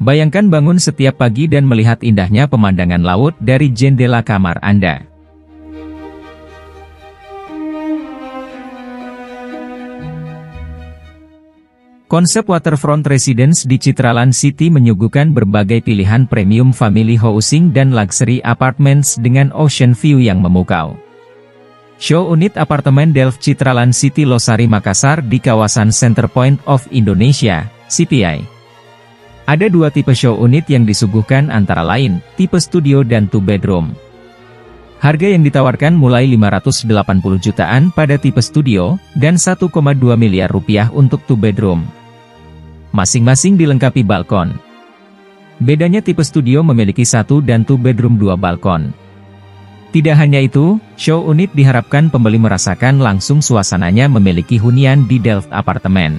Bayangkan bangun setiap pagi dan melihat indahnya pemandangan laut dari jendela kamar Anda. Konsep waterfront residence di Citraland City menyuguhkan berbagai pilihan premium family housing dan luxury apartments dengan ocean view yang memukau. Show unit apartemen Delft Citraland City Losari Makassar di kawasan Center Point of Indonesia, CPI. Ada dua tipe show unit yang disuguhkan antara lain, tipe studio dan 2 bedroom. Harga yang ditawarkan mulai 580 jutaan pada tipe studio, dan 1,2 miliar rupiah untuk 2 bedroom. Masing-masing dilengkapi balkon. Bedanya tipe studio memiliki 1 dan 2 bedroom 2 balkon. Tidak hanya itu, show unit diharapkan pembeli merasakan langsung suasananya memiliki hunian di Delft Apartemen.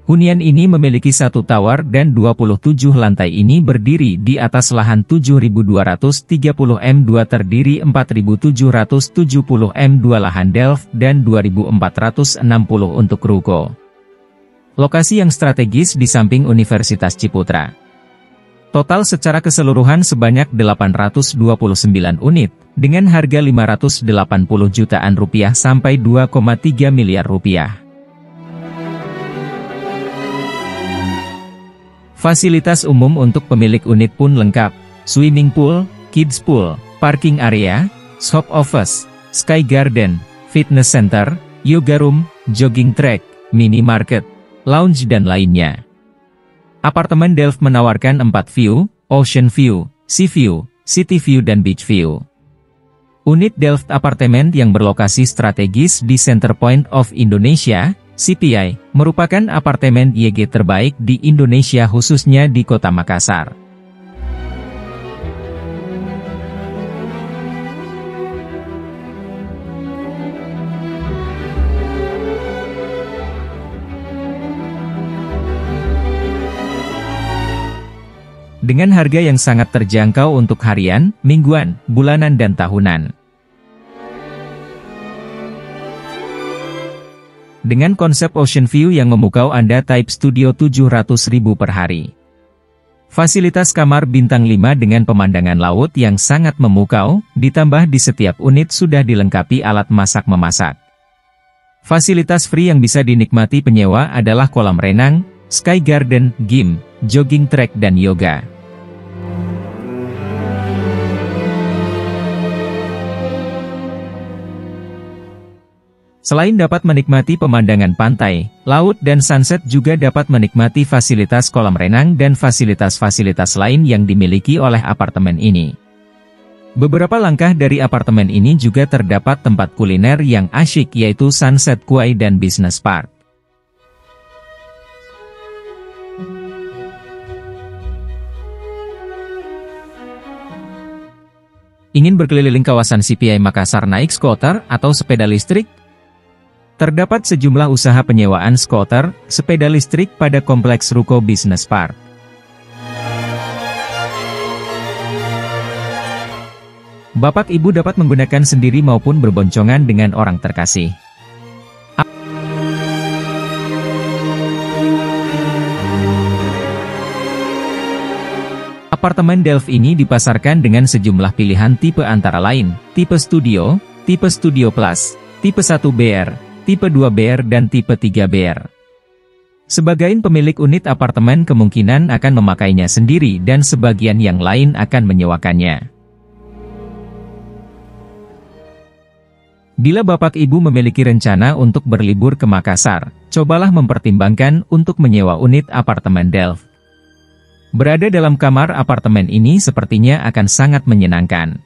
Hunian ini memiliki 1 tower dan 27 lantai ini berdiri di atas lahan 7.230 m2 terdiri 4.770 m2 lahan Delft dan 2.460 untuk ruko. Lokasi yang strategis di samping Universitas Ciputra. Total secara keseluruhan sebanyak 829 unit, dengan harga 580 jutaan rupiah sampai 2,3 miliar rupiah. Fasilitas umum untuk pemilik unit pun lengkap, swimming pool, kids pool, parking area, shop office, sky garden, fitness center, yoga room, jogging track, minimarket, lounge dan lainnya. Apartemen Delft menawarkan 4 view, ocean view, sea view, city view dan beach view. Unit Delft Apartemen yang berlokasi strategis di Center Point of Indonesia, CPI, merupakan apartemen YG terbaik di Indonesia khususnya di Kota Makassar. Dengan harga yang sangat terjangkau untuk harian, mingguan, bulanan dan tahunan. Dengan konsep ocean view yang memukau Anda type studio 700.000 per hari. Fasilitas kamar bintang 5 dengan pemandangan laut yang sangat memukau, ditambah di setiap unit sudah dilengkapi alat masak-memasak. Fasilitas free yang bisa dinikmati penyewa adalah kolam renang, sky garden, gym, jogging track dan yoga. Selain dapat menikmati pemandangan pantai, laut dan sunset juga dapat menikmati fasilitas kolam renang dan fasilitas-fasilitas lain yang dimiliki oleh apartemen ini. Beberapa langkah dari apartemen ini juga terdapat tempat kuliner yang asyik yaitu Sunset Quay dan Business Park. Ingin berkeliling kawasan CPI Makassar naik skuter atau sepeda listrik? Terdapat sejumlah usaha penyewaan skuter, sepeda listrik pada kompleks Ruko Business Park. Bapak Ibu dapat menggunakan sendiri maupun berboncongan dengan orang terkasih. Apartemen Delft ini dipasarkan dengan sejumlah pilihan tipe antara lain, tipe studio plus, tipe 1BR, tipe 2BR dan tipe 3BR. Sebagian pemilik unit apartemen kemungkinan akan memakainya sendiri dan sebagian yang lain akan menyewakannya. Bila Bapak Ibu memiliki rencana untuk berlibur ke Makassar, cobalah mempertimbangkan untuk menyewa unit apartemen Delft. Berada dalam kamar apartemen ini sepertinya akan sangat menyenangkan.